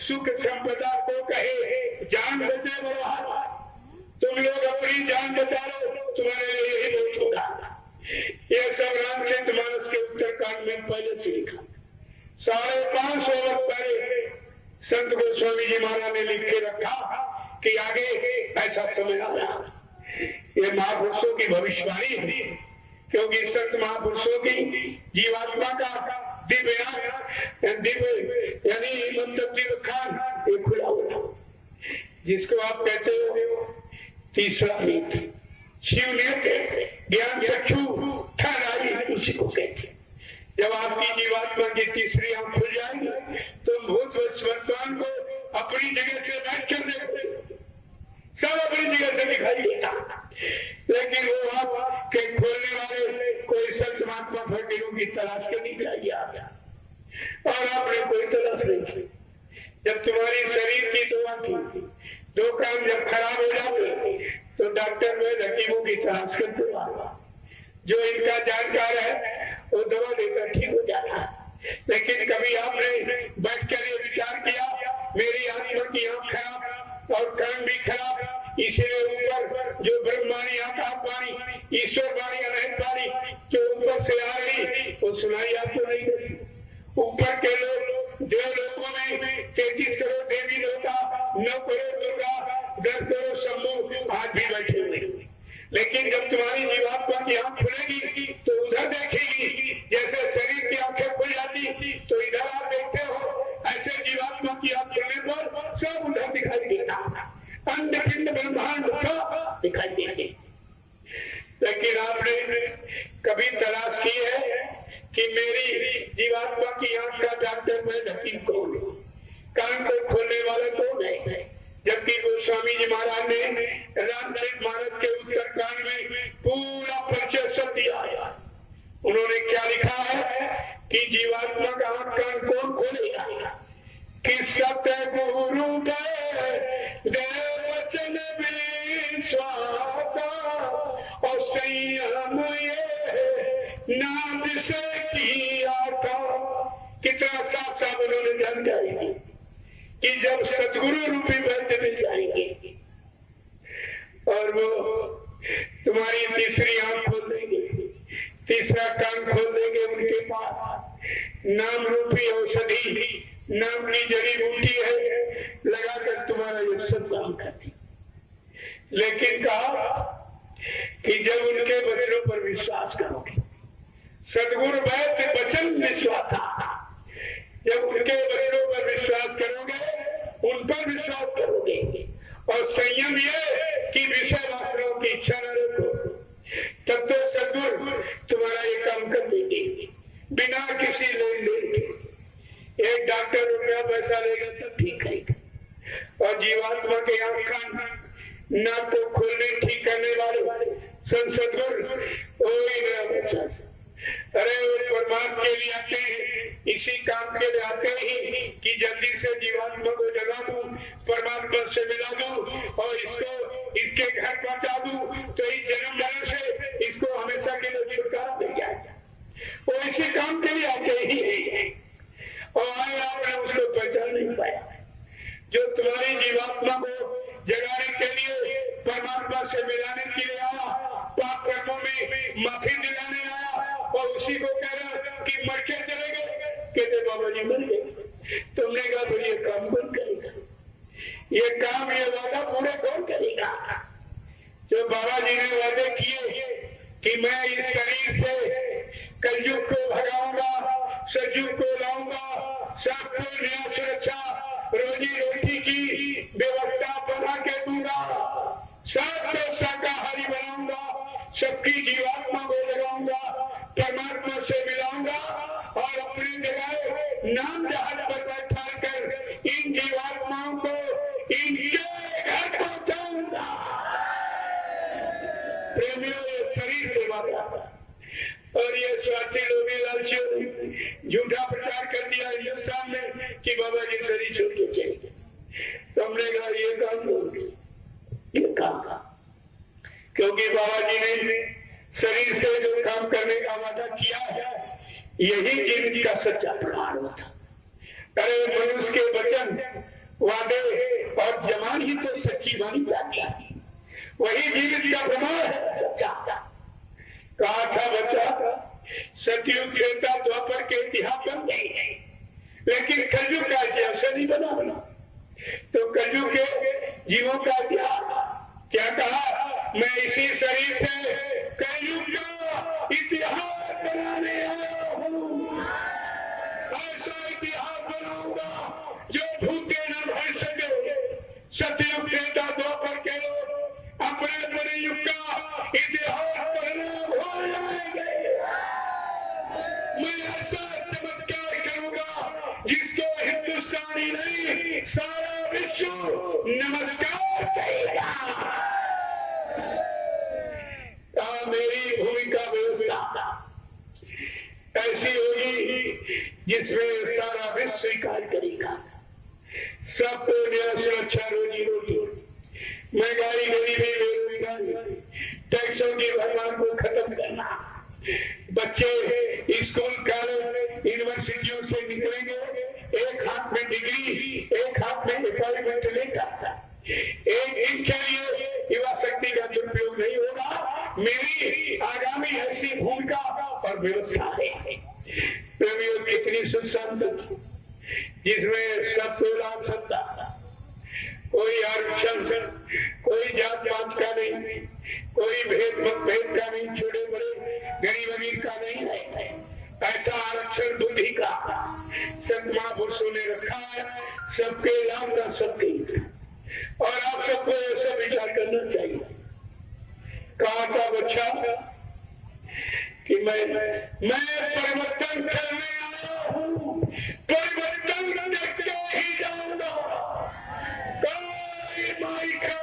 सुख संपदा को कहे जान बचे बर्बाद। तुम लोग अपनी जान बचा लो, तुम्हारे लिए यही बहुत होगा। यह सब रामचरितमानस के उत्तरकांड में पहले से लिखा। 550 वर्ष पहले संत गोस्वामी जी महाराज ने लिख के रखा कि आगे ऐसा समय आया। ये महापुरुषों की भविष्यवाणी है, क्योंकि संत महापुरुषों की जीवात्मा का दिव्य यानी मतलब दिव्य खान ये खुला हुआ, जिसको आप कहते हो तीसरा नेत्र, शिव नेत्र, ज्ञान चक्षु थर्ड, उसी को कहते हैं। जब आपकी जीवात्मा की तीसरी आंख खुल जाएगी तो भूत वर्तमान को अपनी जगह से बैठ कर देखो, सब अपनी जगह से दिखाई देता। लेकिन वो आप के खोलने वाले कोई संत महात्मा फकीरों की तलाश के नहीं चाहिए आ गया, और आपने कोई तलाश नहीं की। जब तुम्हारी शरीर की दवा थी, दो काम जब खराब हो जाते तो डॉक्टर में हकीमों की तलाश करते हुआ, जो इनका जानकार है वो दवा देकर ठीक हो जाता है। लेकिन कभी आपने बैठकर ये विचार किया मेरी आत्मा की आंख खराब और कान भी खराब, इसीलिए ऊपर जो ब्रह्मवाणी आकाशवाणी ईश्वरवाणी अनंत वाणी जो ऊपर से आ रही वो सुनाई आपको नहीं देती। ऊपर के लोग देवलोकों में 33 करोड़ देवी देवता, 9 करोड़ दुर्गा, 10 करोड़ शंभु आज भी बैठे हुए। लेकिन जब तुम्हारी जीवात्मा की आंख खुलेगी तो उधर देखेगी, जैसे शरीर की आंखें खुल जाती तो इधर आप देखते हो, ऐसे जीवात्मा की आंख खुलने पर सब उधर दिखाई देता, अंड पिंड ब्रह्मांड सब दिखाई देते। लेकिन आपने कभी तलाश की है कि मेरी जीवात्मा की आंख का डॉक्टर में हकीम कौन है, कान को खोलने वाला कौन है? जबकि गोस्वामी जी महाराज ने रामचरितमानस के उत्तरकांड में पूरा परिचय सब दिया है। उन्होंने क्या लिखा है कि जीवात्मा का आंख कान कौन खोलेगा? कि सत्य गुरु वचन विश्वासा और संयम ये नाम से किया था। कितना साफ साफ उन्होंने जानकारी दी कि जब सदगुरु रूपी वैद्य मिल जाएंगे और वो तुम्हारी तीसरी आंख खोल देंगे, तीसरा कान खोल देंगे, उनके पास नाम रूपी औषधि, नाम की जड़ी बूटी है, लगाकर तुम्हारा ये सब काम करती। लेकिन कहा कि जब उनके वचनों पर विश्वास करोगे, सदगुरु वैद्य वचन विश्वास था, जब उनके वचनों पर विश्वास करोगे, उन पर विश्वास करोगे और संयम ये कि विषय वासनाओं की इच्छा न रखो, तब तो सदगुरु तुम्हारा ये काम कर देंगे बिना किसी लेन देन के। एक डॉक्टर रुपया पैसा लेगा तब ठीक करेगा, और जीवात्मा के आंख कान नाक को खोलने ठीक करने वाले सदगुरु वही मेरा। अरे वो परमात्मा के लिए आते हैं, इसी काम के लिए आते ही कि जल्दी से जीवात्मा को जगा दूं, परमात्मा से मिला दूं और इसको इसके घर पहुंचा दूं, तो इस जन्म मरण से इसको हमेशा के लिए छुटकारा मिल जाएगा। वो इसी काम के लिए आते ही है, और आए आपने उसको पहचान नहीं पाया। जो तुम्हारी जीवात्मा को जगाने के लिए, परमात्मा से मिलाने के लिए आया, पाप कर्मों में माफी दिलाने आया, और उसी को कह रहा कि मर के चले गए, कहते बाबा जी मर गए। तुमने कहा तो ये काम कौन करेगा? ये काम, ये वादा पूरे कौन करेगा? जो बाबा जी ने वादे किए कि मैं इस शरीर से कलयुग को भगाऊंगा, सतयुग को लाऊंगा, सबको न्याय सुरक्षा रोजी रोटी की व्यवस्था बना के दूंगा, सबको शाकाहारी बनाऊंगा, सबकी जीवात्मा को जगाऊंगा, परमात्मा से मिलाऊंगा और अपनी जगह नाम जहाज पर बैठा कर इन जीवात्माओं को इनके घर पहुंचाऊंगा। प्रेमियों, ये शरीर से वादा, और ये स्वार्थी लोग लालचियों ने झूठा प्रचार कर दिया हिंदुस्तान में कि बाबा जी शरीर छोड़ के चले गए। तो हमने कहा ये काम करोगे, ये काम का, क्योंकि बाबा जी ने शरीर से जो काम करने का वादा किया है यही जीवन का सच्चा प्रमाण होता। अरे मनुष्य के वचन वादे और जमान ही तो सच्ची मानी जाती है, वही जीवित का प्रमाण है सच्चा। कहा था बच्चा, सतयुग त्रेता द्वापर के इतिहास बन गए, लेकिन कलयुग का इतिहास नहीं बना। तो कलयुग के जीवों का इतिहास क्या कहा? मैं इसी शरीर से कलयुग का इतिहास बनाने आया हूं। ऐसा इतिहास बनाऊंगा जो भूखे न भर सके। सतयुग त्रेता द्वापर के लोग अपने अपने युग का इतिहास पढ़ना भूल जाएंगे। मैं ऐसा चमत्कार करूंगा जिसको हिंदुस्तानी नहीं सारा विश्व नमस्कार करेगा। मेरी भूमिका व्यवस्था ऐसी होगी जिसमें सारा विश्व स्वीकार करेगा। सबको सुरक्षा, रोजी रोटी, महंगाई, गरीबी, बेरोजगारी, टैक्सों की भरमार को खत्म करना। बच्चे स्कूल, कॉलेज, यूनिवर्सिटियों से निकलेंगे एक हाथ में डिग्री, एक हाथ में अपॉइंटमेंट लेकर। एक दिन के लिए युवा शक्ति का दुरुपयोग नहीं होगा। मेरी आगामी ऐसी भूमिका और व्यवस्था है। प्रेमियों, कितनी सुख शांति जिसमें सबको लाभ सकता, कोई आरक्षण, कोई जात पात का नहीं, कोई भेद मतभेद का नहीं, छोटे बड़े गरीब अमीर का नहीं है। ऐसा आरक्षण बुद्धि का संत महापुरुषों ने रखा है, सबके लाभ का सबके। और आप सबको ऐसा विचार करना चाहिए। कहा था बच्चा कि मैं परिवर्तन करने आया हूं, परिवर्तन देख के ही जाऊंगा। कोई माई का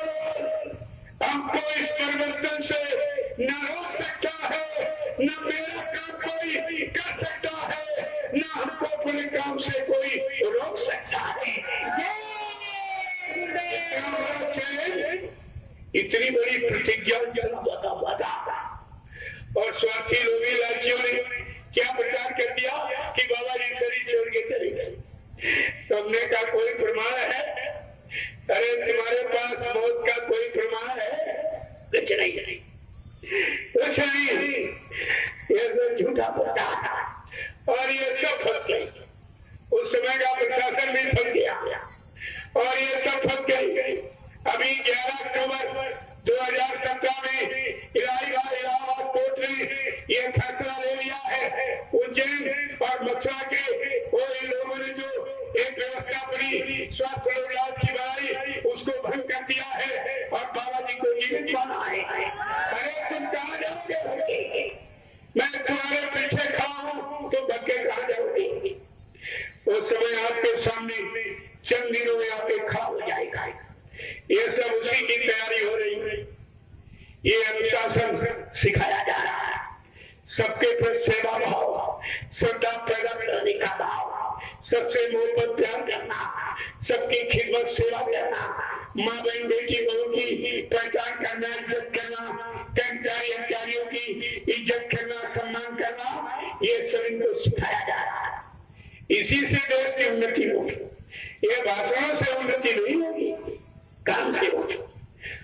हमको इस परिवर्तन से न रोक सकता है, न मेरा काम कोई कर सकता है, न हमको अपने काम से कोई रोक सकता है। इतनी बड़ी प्रतिज्ञा, और स्वार्थी लोभी लाचियों ने क्या प्रचार कर दिया कि बाबा जी शरीर छोड़ के चले गए। तो हमने कहा कोई प्रमाण है? अरे तुम्हारे पास मौत का कोई प्रमाण है? कुछ नहीं, कुछ नहीं। ये सब झूठा प्रचार, और ये सब फंस गए। उस समय का प्रशासन भी फंस गया और ये सब फंस गए। अभी 11 अक्टूबर 2017 में इलाहाबाद कोर्ट ने यह फैसला ले लिया है। उज्जैन और मथुरा के वो इन लोगों ने जो एक व्यवस्था बनी स्वास्थ्य इलाज की बनाई, उसको भंग कर दिया है और बाबा जी को जीवित माना है। अरे तुम कहाँ जाओगे? मैं तुम्हारे पीछे खड़ा हूँ, तो बच्चे कहाँ जाओगे? उस समय आपके सामने चंद दिनों में आपके खड़ा हो जाएगा। ये सब उसी की तैयारी हो रही है। ये अनुशासन सिखाया जा रहा है। सबके प्रति सेवा भाव, श्रद्धा पैदा करने का भाव, सबसे मोहब्बत प्यार करना, सबकी खिदमत सेवा करना, माँ बहन बेटी बहू की पहचान करना, इज्जत करना, कर्मचारी अधिकारियों की इज्जत करना, सम्मान करना, ये सब इनको सिखाया जा रहा है। इसी से देश की उन्नति होगी। ये भाषणों से उन्नति नहीं होगी, काम से होगी।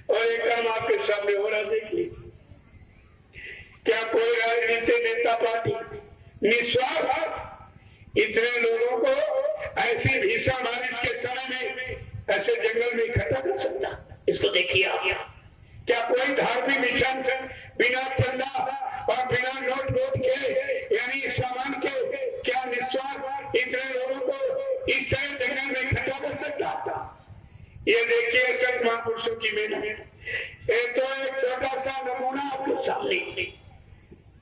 और एक काम आपके सामने हो रहा, देख लीजिए। क्या कोई राजनीतिक नेता पार्टी निस्वार्थ इतने लोगों को ऐसी भीषण बारिश के समय में ऐसे जंगल में इकट्ठा कर सकता? इसको देखिए आप। क्या कोई धार्मिक मिशन बिना चंदा और बिना नोट के यानी सामान के क्या निस्वार्थ इतने लोगों को इस तरह जंगल में इकट्ठा कर सकता? ये देखिए संत महापुरुषों की मेहनत। ये तो एक छोटा सा नमूना आपके सामने।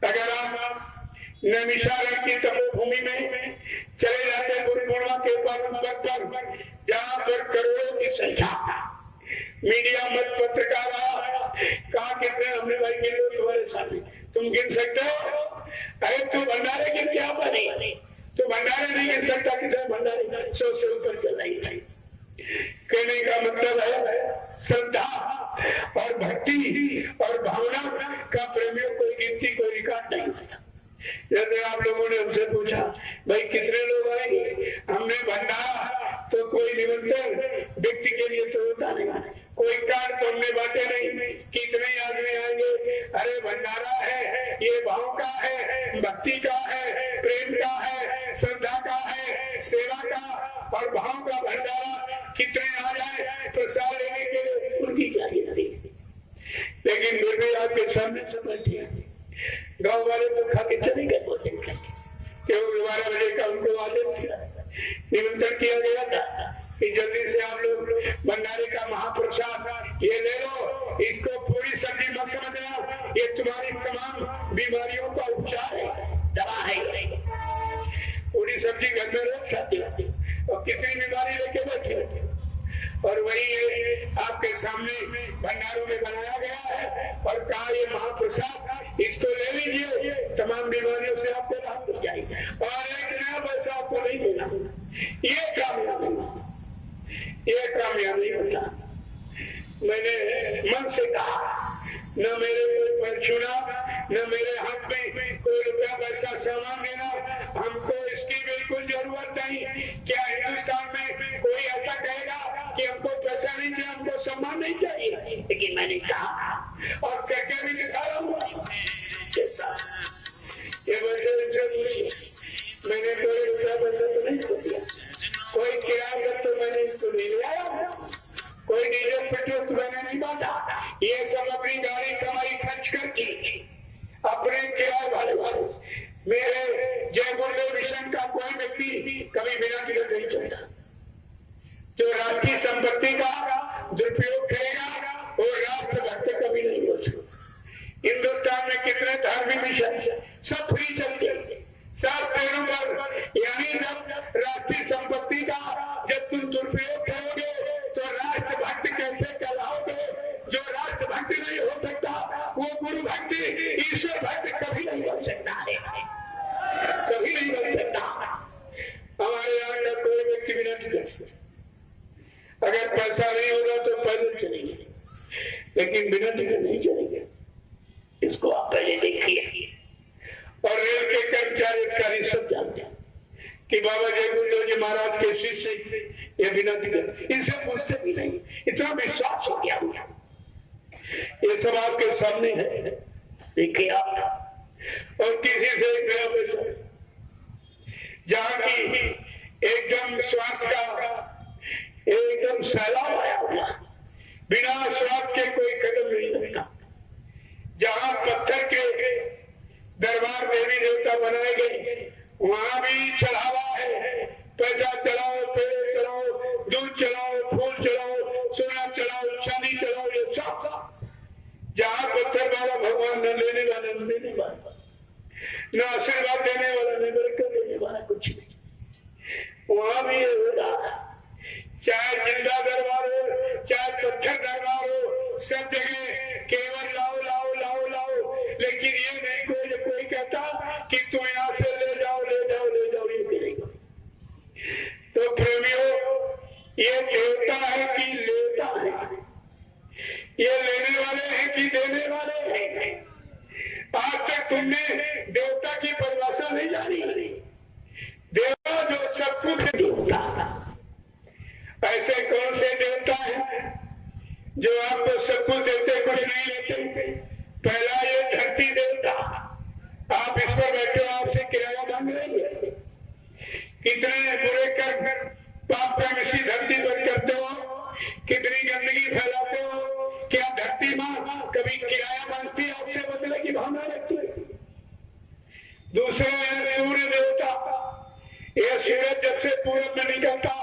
अगर आप नैमिषारण्य की तपोभूमि में चले जाते गुरु पूर्णिमा के पावन पर्व पर, जहाँ पर करोड़ों की संख्या, मीडिया मत पत्रकार कहा कितने हमने भाई गिन लो तुम्हारे सामने, तुम गिन सकते हो? अरे तू भंडारे गिन क्या बनी? तो भंडारे नहीं गिन सकता, कितने भंडारे 100 से ऊपर चल रही थी। कहने का मतलब है श्रद्धा और भक्ति और भावना का प्रेमियों कोई गिनती कोई रिकॉर्ड नहीं होता। जैसे आप लोगों ने हमसे पूछा भाई कितने लोग आएंगे, हमने भंडारा तो कोई निमंत्रण व्यक्ति के लिए तो होता नहीं, कोई कार्ड तो हमने बांटे नहीं, कितने आदमी आएंगे, अरे भंडारा है, ये भाव का है, भक्ति का है, प्रेम का है, श्रद्धा का है, सेवा का और भाव का भंडारा, कितने आ जाए प्रसाद लेने के लिए, उनकी क्या गिनती। लेकिन फिर भी आपके सामने सब बैठे, गाँव वाले तो खा के चले गए भोजन करके, क्योंकि 12 बजे का उनको आदेश था, निमंत्रण किया गया था कि जल्दी से आप लोग भंडारे का महाप्रसाद ये ले लो, इसको पूरी सब्जी मत समझना, ये तुम्हारी तमाम बीमारियों का उपचार है, दवा है। पूरी सब्जी घर में रोज खाती होती और कितनी बीमारी लेके बैठे होती, और वही आपके सामने भंडारों में बनाया गया है और कहा ये महाप्रसाद, इसको ले लीजिए, तमाम बीमारियों से आपको राहत मिल जाएगी और एक नया पैसा आपको नहीं देना। ये कामयाबी होता। मैंने मन से कहा, न मेरे कोई पैर छूना, न मेरे हाथ में कोई रुपया पैसा सामान देना, हमको इसकी बिल्कुल जरूरत नहीं। क्या हिंदुस्तान में कोई ऐसा कहेगा कि हमको पैसा नहीं चाहिए, हमको सम्मान नहीं चाहिए? लेकिन मैंने कहा और कहकर भी दिखा रहा हूँ, ये मैंने कोई रुपया पैसा तो नहीं खो दिया, कोई किराया तो मैंने इसको नहीं ले आया, कोई डीजल पेट्रोल तो मैंने नहीं बांटा, ये सब अपनी गाड़ी कमाई खर्च करके अपने किराए वाले मेरे जय गुरुदेव मिशन का कोई व्यक्ति कभी बिना टिकट नहीं चलता। जो राष्ट्रीय संपत्ति का दुरुपयोग करेगा वो राष्ट्र भक्त कभी नहीं हो सकता। हिंदुस्तान में कितने धार्मिक मिशन सब फ्री चलते हैं, सब पेड़ों पर, यानी जब राष्ट्रीय संपत्ति का जब तुम दुरुपयोग करोगे तो राष्ट्र भक्त कैसे कहलाओगे? जो राष्ट्र भक्त नहीं हो सकता वो गुरु भक्ति, ईश्वर भक्त कभी नहीं बन सकता है, कभी नहीं बन सकता। हमारे यहाँ का कोई व्यक्ति बिना टिकट, अगर पैसा नहीं होगा तो पैदल चलेंगे, लेकिन बिना टिकट नहीं चलेंगे। इसको आप पहले देखिए। और रेल के कर्मचारी अधिकारी सब जानते हैं कि बाबा जय गुरुदेव जी महाराज के शिष्य ये बिना टिकट, इनसे पूछते भी नहीं, इतना विश्वास हो गया। ये सब आपके सामने है, देखिए आप। और किसी से एक नया पैसा, जहां की एकदम स्वास्थ्य का एकदम सैलाब आया हुआ, बिना स्वास्थ्य के कोई कदम नहीं लगता। जहां पत्थर के दरबार देवी देवता बनाए गए, वहां भी चढ़ावा है, पैसा चलाओ, पेड़ चलाओ, दूध चलाओ, फूल चलाओ, सोना चलाओ, चांदी चलाओ, ये सब। जहां पत्थर वाला भगवान न लेने वाला, न देने वाला, न आशीर्वाद देने वाला, न बरकत देने वाला, कुछ नहीं। वहां भी ये हो रहा, चाहे जिंदा दरबार हो, चाहे पत्थर दरबार हो, सब जगह केवल लाओ लाओ लाओ लाओ, लेकिन ये नहीं कोई कहता कि तुम यहाँ से ले जाओ ले जाओ ले जाओ, ये करेगा। तो प्रेमियों, ये देवता है कि लेता है? ये लेने वाले हैं कि देने वाले हैं? आज तक तुमने देवता की परिभाषा नहीं जानी। देवता जो सब कुछ देवता, ऐसे कौन से देवता है जो आपको सब कुछ देते कुछ नहीं लेते? पहला ये धरती देवता, आप इस पर बैठे हो, आपसे किराया मांग रही है। कितने बुरे कर्म पाप कर्म इसी धरती पर करते हो, कितनी गंदगी फैलाते हो। क्या धरती माँ कभी किराया मांगती, आपसे बदले की भावना रखती है? दूसरे सूर्य देवता, यह सूरज जब से पूरब में निकलता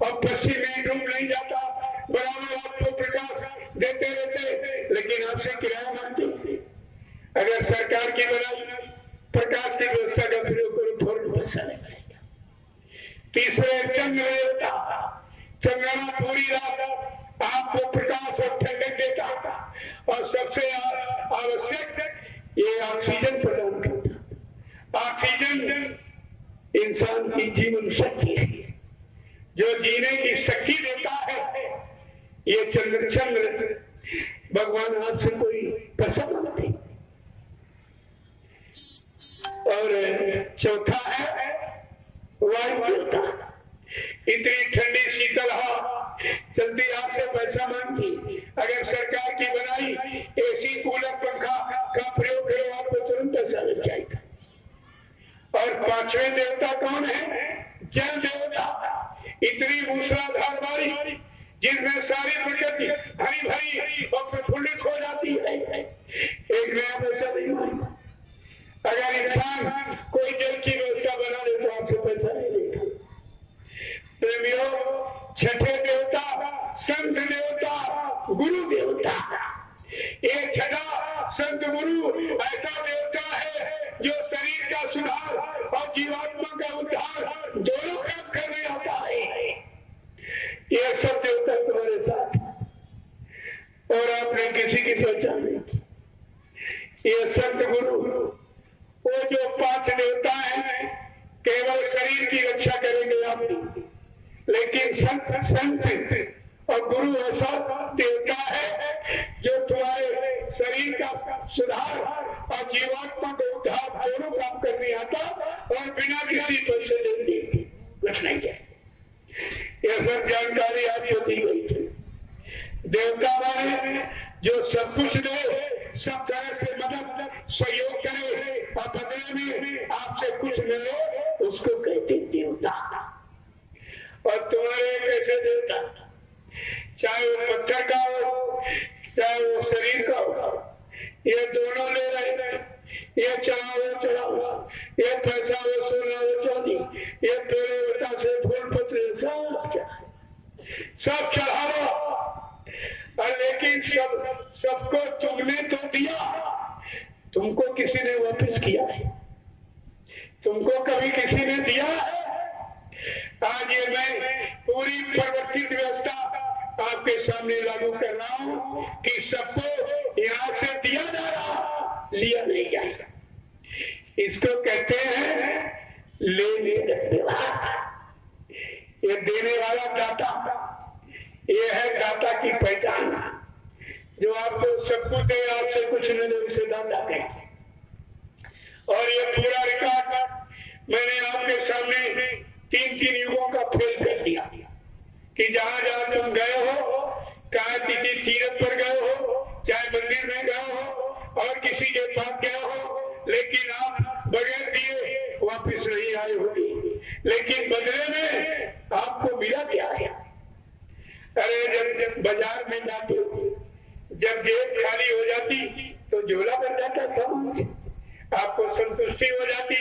और पश्चिम में डूब नहीं जाता, बराबर आपको प्रकाश देते रहते, लेकिन आपसे किराया मांगते। अगर सरकार की बनाई प्रकाश की व्यवस्था का प्रयोग करो, फौरन पैसा नहीं मिलेगा। तीसरे चंद्र देवता, चंद्रमा पूरी रात आपको प्रकाश और ठंडक देता, और सबसे आवश्यक ये ऑक्सीजन प्रदान करता। ऑक्सीजन इंसान की जीवन शक्ति है, जो जीने की शक्ति देता है। ये चंद्र भगवान आपसे कोई पैसा मांगते। और चौथा है वायु देवता। इतनी ठंडी शीतल चलती हाथ से पैसा मांगती। अगर सरकार की बनाई एसी कूलर पंखा का प्रयोग करो, आपको तुरंत पैसा मिल जाएगा। और पांचवें देवता कौन है? जल देवता। इतनी मूसलाधार बारिश जिसमें सारी प्रकृति हरी भरी और प्रफुल्लित हो जाती है, एक नया पैसा नहीं मिलता। अगर इंसान कोई जल की व्यवस्था बना दे तो आपसे पैसा नहीं लेगा। प्रेमियों, छठे देवता संत देवता, गुरु देवता। ये छठा संत गुरु ऐसा देवता है जो शरीर का सुधार और जीवात्मा का उद्धार दोनों काम करने आता है। ये सब देवता तुम्हारे साथ और आपने किसी की पहचान नहीं की। ये संत गुरु, वो जो 5 देवता हैं, केवल शरीर की रक्षा करेंगे आपकी, लेकिन संत और गुरु ऐसा देवता है जो तुम्हारे शरीर का सुधार और जीवात्मा का उद्धार दोनों काम करने आता और बिना किसी पैसे लेने कुछ नहीं है। यह सब जानकारी आपको दी गई थी। देवता माने जो सब कुछ दे, सब तरह से मदद सहयोग करे और बदले में आपसे कुछ न ले, उसको कहते देवता। और तुम्हारे कैसे देवता, चाहे वो पत्थर का हो चाहे वो शरीर का हो, ये दोनों ले रहे। ये चाहो चढ़ाओ, ये पैसा हो सोना हो चांदी, ये तेरे बेटा से फूल पत्र सब चढ़ाओ। लेकिन सबको तुमने तो दिया, तुमको किसी ने वापस किया है? तुमको कभी किसी ने दिया है? आज ये मैं पूरी परिवर्तित व्यवस्था आपके सामने लागू कर रहा हूं कि सबको यहां से दिया जा रहा, लिया नहीं जाएगा। इसको कहते हैं लेने का व्यवहार। ये देने वाला दाता, ये है दाता की पहचान। जो आपको सब कुछ दे, आपसे कुछ न दे, उसे दाता कहते हैं। और ये पूरा रिकॉर्ड मैंने आपके सामने 3 युगों का फेल कर दिया कि जहां जहां तुम गए हो, चाहे किसी तीर्थ पर गए हो, चाहे मंदिर में गए हो और किसी के पास गए हो, लेकिन आप बगैर दिए वापस नहीं आए होंगे। लेकिन बदले में आपको मिला क्या है? अरे जब बाजार में जाते हो, जब जेब खाली हो जाती तो झोला बन जाता सामान से, आपको संतुष्टि हो जाती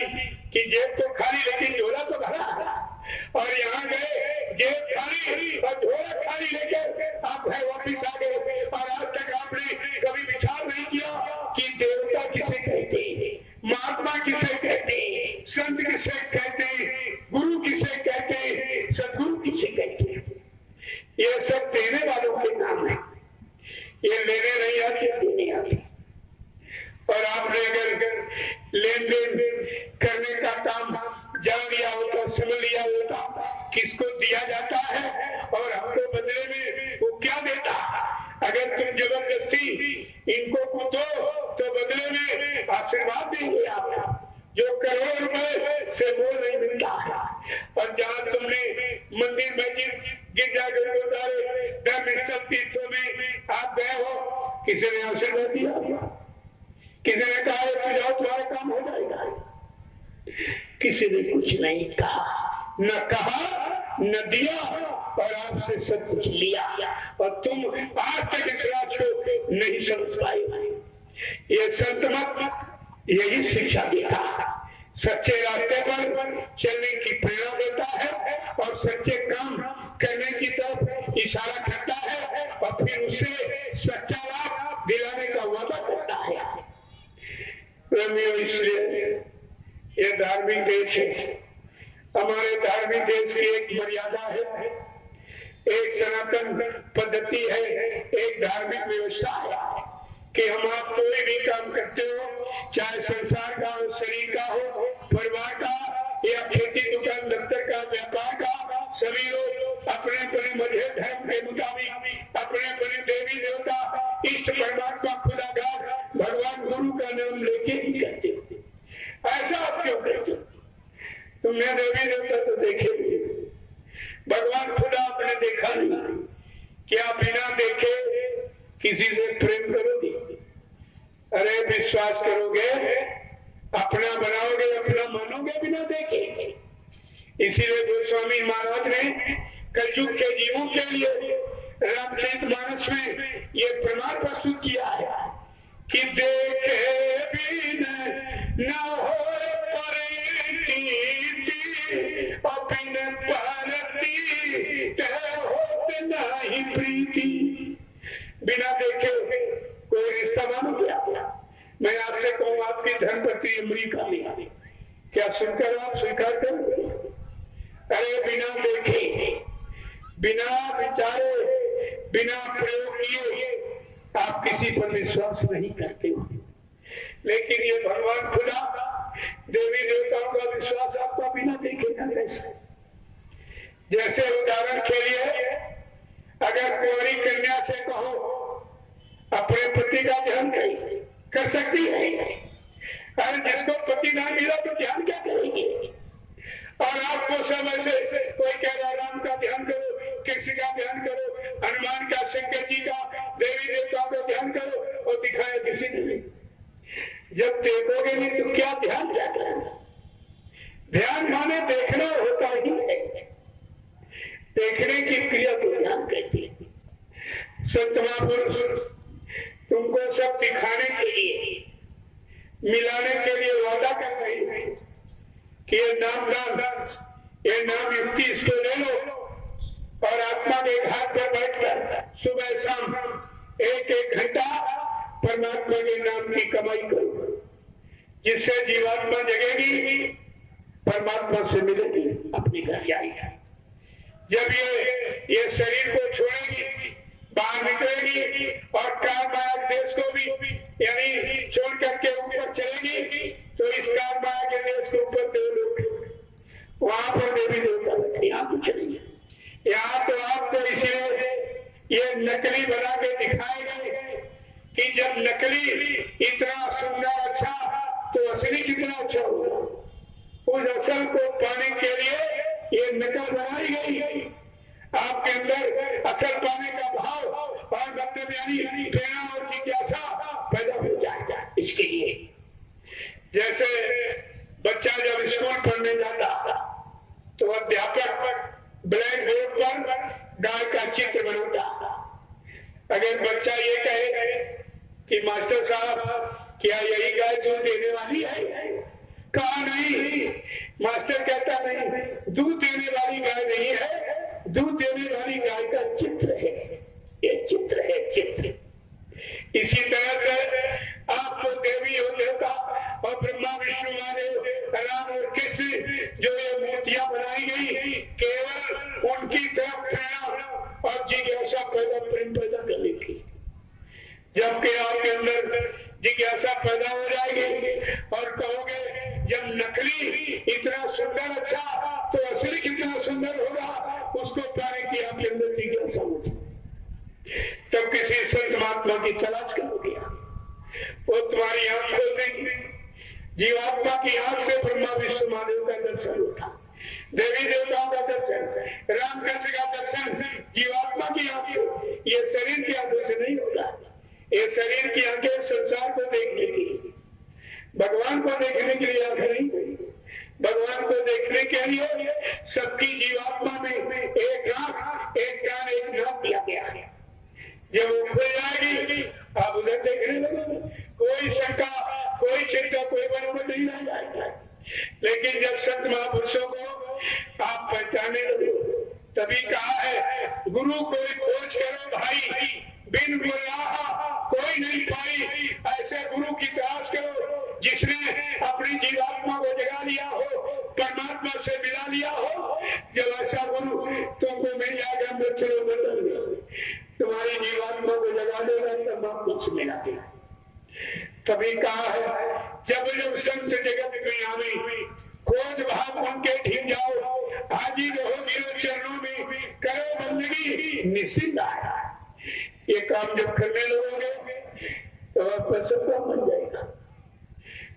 कि जेब तो खाली लेकिन झोला तो भरा। और यहाँ गए जेब खाली और झोला खाली लेकर आप घर वापिस आ गए। और आज तक आपने कभी विचार नहीं किया कि देवता किसे कहते, महात्मा किसे कहते, संत किसे कहते, गुरु किसे कहते, सदगुरु किसे कहते। ये सब देने वालों के नाम है। ये लेने नहीं आते, देने आते। और आपने अगर लेन देन करने का काम जान लिया होता, समझ लिया होता किसको दिया जाता है और हमको बदले में वो क्या देता। अगर तुम जबरदस्ती इनको दो तो बदले में आशीर्वाद देंगे आप, जो करोड़ रुपए से मोल नहीं मिलता है। और जहाँ तुमने मंदिर मस्जिद गिरजा गुरुद्वारे धर्म सब तीर्थों में आप गए हो, किसी ने आशीर्वाद दिया? किसी ने कहा तू जाओ तुम्हारा काम हो जाएगा? किसी ने कुछ नहीं कहा, न कहा न दिया, और आपसे सब कुछ लिया। और तुम आज तक इस राज को नहीं समझ पाए। ये संत मत यही शिक्षा देता है, सच्चे रास्ते पर चलने की प्रेरणा देता है और सच्चे काम करने की तरफ इशारा करता है और फिर उससे सच्चा लाभ दिलाने का वादा करता है। प्रेमियों, इसलिए ये धार्मिक देश है। हमारे धार्मिक देश की एक मर्यादा है, एक सनातन पद्धति है, एक धार्मिक व्यवस्था है कि हम आप कोई भी काम करते हो, चाहे संसार का हो, शरीर का हो, परिवार का या खेती दुकान दफ्तर का, व्यापार का, सभी लोग अपने अपने मजहब धर्म के मुताबिक अपने अपने देवी देवता, इष्ट परमात्मा, खुदागार, भगवान गुरु का नाम लेके ही करते हो। ऐसा आप क्यों करते हो? तुमने देवी देवता तो देखे नहीं, भगवान खुदा आपने देखा नहीं, क्या बिना देखे किसी से प्रेम करोगे? अरे विश्वास करोगे, अपना बनाओगे, अपना मानोगे बिना देखे। इसीलिए गोस्वामी महाराज ने कलयुग के जीवों के लिए रामचरितमानस में ये प्रमाण प्रस्तुत किया है कि देखे बिन न हो नहीं प्रीति। बिना देखे कोई रिश्ता मानोगे? मैं आपसे कहूँ, आपकी धर्मपत्नी अमेरिका में, क्या सुनकर आप स्वीकार करोगे? अरे बिना देखे, बिना विचारे, बिना प्रयोग किए आप किसी पर विश्वास नहीं करते हो। लेकिन ये भगवान खुदा देवी देवताओं का विश्वास आपका बिना देखे का कैसे? जैसे उदाहरण के लिए अगर कुंवारी कन्या से कहो अपने पति का ध्यान कर सकती है, अरे जिसको पति ना मिला तो ध्यान क्या करेंगे? और आपको सब ऐसे कोई कह रहा राम का ध्यान करो, कृष्ण का ध्यान करो, हनुमान का, शंकर जी का, देवी देवताओं का ध्यान करो, और दिखाया किसी ने नहीं। जब देखोगे नहीं तो क्या ध्यान क्या करेंगे? ध्यान माने देखना होता ही है। देखने की क्रिया को ध्यान कहती है। संत महापुरुष तुमको सब दिखाने के लिए, मिलाने के लिए वादा कर रहे हैं कि ये नाम युक्ति इसको ले लो और आत्मा के घाट पर बैठकर सुबह शाम एक घंटा परमात्मा के नाम की कमाई करो, जिससे जीवात्मा जगेगी, परमात्मा से मिलेगी, अपने घर जाएगी। जब ये शरीर को छोड़ेगी, बाहर निकलेगी और काममाया देश को भी यानी छोड़ करके ऊपर चलेगी, तो इस काममाया के देश के ऊपर देवलोक, वहां पर देवी देवता बैठे, यहाँ तो चलेंगे। यहाँ तो आपको इसलिए ये नकली बना के दिखाए गए कि जब नकली इतना सुंदर अच्छा तो असली कितना अच्छा होगा। उस असल को पाने के लिए ये नकल बनाई गई। आपके अंदर असल पाने का भाव और मतलब यानी प्रेरणा और जिज्ञासा पैदा हो जाएगा। इसके लिए जैसे बच्चा जब स्कूल पढ़ने जाता तो अध्यापक ब्लैक बोर्ड पर गाय का चित्र बनाता। अगर बच्चा ये कहे कि मास्टर साहब क्या यही गाय दूध देने वाली है? कहा नहीं। मास्टर कहता नहीं, दूध देने वाली गाय नहीं है, दूध देने वाली गाय का चित्र है, ये चित्र है, चित्र। इसी तरह से आपको देवी और देवता और ब्रह्मा विष्णु महादेव राम और कृष्ण जो ये मूर्तियां बनाई गई, केवल उनकी तरफ प्रेरणा और जिज्ञासा पैदा, प्रेम पैदा करने की। जबकि आपके अंदर जिज्ञासा पैदा हो जाएगी और कहोगे जब नकली इतना सुंदर अच्छा तो असली कितना सुंदर होगा, उसको पाने की आपके अंदर जिज्ञासा होगी। तब किसी संत महात्मा की तलाश करोगे, वो तुम्हारी आंख खोल देंगे। जीवात्मा की आंख से ब्रह्मा विष्णु महादेव का दर्शन होता, देवी देवताओं का दर्शन, राम कृष्ण का दर्शन जीवात्मा की आंख से, ये शरीर की आंखों से नहीं होगा। ये शरीर की आंखें संसार को देखने की, भगवान को देखने के लिए आंखें नहीं। भगवान को देखने के लिए सबकी जीवात्मा में एक आंख, एक कान, एक नाक दिया गया है। जब वो खुल जाएगी आप उधर देखने लगेंगे, कोई शंका, कोई चिंता, कोई बराबर नहीं रह जाएगा। लेकिन जब संत महापुरुषों को आप पहचाने लगे, तभी कहा है गुरु कोई खोज करो भाई, बिन बुलाहा कोई नहीं पाई। ऐसे गुरु की तलाश करो जिसने अपनी जीवात्मा को जगा लिया हो, परमात्मा से मिला लिया हो। जब ऐसा गुरु तुमको मिल जाएगा, मृत्यु बदल तुम्हारी जीवात्मा को जगा देगा, परमात्मा से मिला देगा। तभी कहा है जब जब संत जगत में आवे, खोज भाव उनके ठीक जाओ, हाजिर हो गिरो चरणों में, करो बंदगी निश्चिंत आया। ये काम जब करने लगोगे तो आपका सब काम बन जाएगा।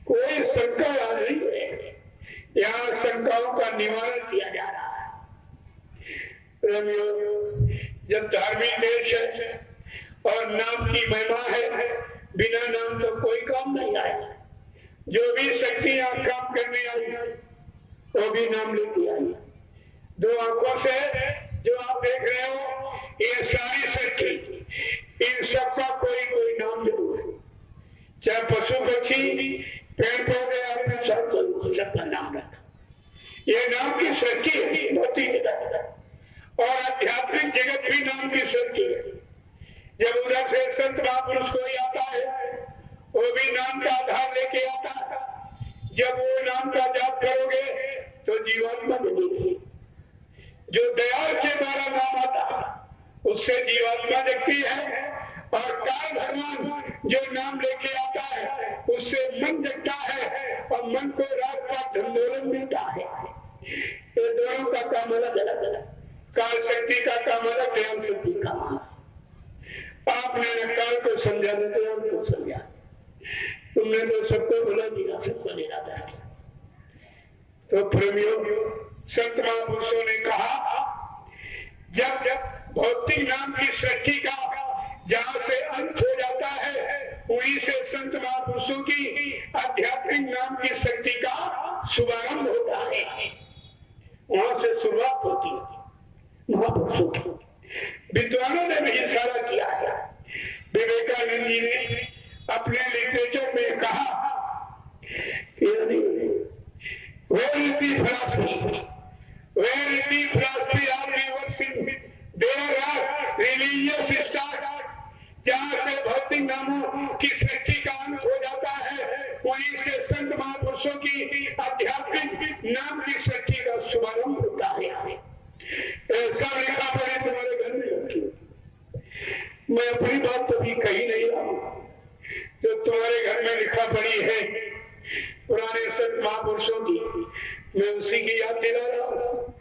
कोई शंका आ रही है, यहाँ शंकाओं का निवारण किया जा रहा है। जब धार्मिक देश है और नाम की महिमा है, बिना नाम तो कोई काम नहीं आएगा। जो भी शक्तियां काम करने आई वो भी नाम लेती आई। दो आंखों से जो आप देख रहे हो ये सारी शक्ति, इन सबका कोई कोई नाम जरूर है। चाहे पशु पक्षी पेड़ पौधे आपने सबका नाम रखा। ये नाम की शक्ति है भौतिक जगत और आध्यात्मिक जगत भी नाम की शक्ति है। जब उधर से संत महापुरुष कोई आता है वो भी नाम का आधार लेके आता है। जब वो नाम का जाप करोगे तो जीवात्मा जगेगी। जो दयाल के द्वारा नाम आता है उससे जीवात्मा जगती है और काल भगवान जो नाम लेके आता है उससे मन जगता है और मन को रात का धंधोलन मिलता है। ये दोनों का काम अलग अलग है। काल शक्ति का काम अलग, दयाल शक्ति का काम। आपने न काल को समझा न दयाल को समझा। तुमने तो सबको बुला दिया, सबको लेना था। तो प्रेमियों, संत महापुरुषों ने कहा जब भौतिक नाम की सृष्टि का जहां से अंत हो जाता है वहीं से संत महापुरुषों की आध्यात्मिक नाम की शक्ति का शुभारंभ होता है। वहां से शुरुआत होती है महापुरुषों की। विद्वानों ने भी इशारा किया है। विवेकानंद जी ने अपने लिटरेचर में कहा where is the philosophy? Where is the philosophy of reversing? There are religious start. जहाँ से भौतिक नामों की सृष्टि का अंत हो जाता है वहीं से संत महापुरुषों की आध्यात्मिक नाम की सृष्टि का शुभारंभ होता है। ऐसा लिखा पड़े तुम्हारे घर में। मैं अपनी बात तो भी कही नहीं रहा हूँ, जो तुम्हारे घर में लिखा पड़ी है पुराने संत महापुरुषों की, मैं उसी की याद दिला रहा हूँ।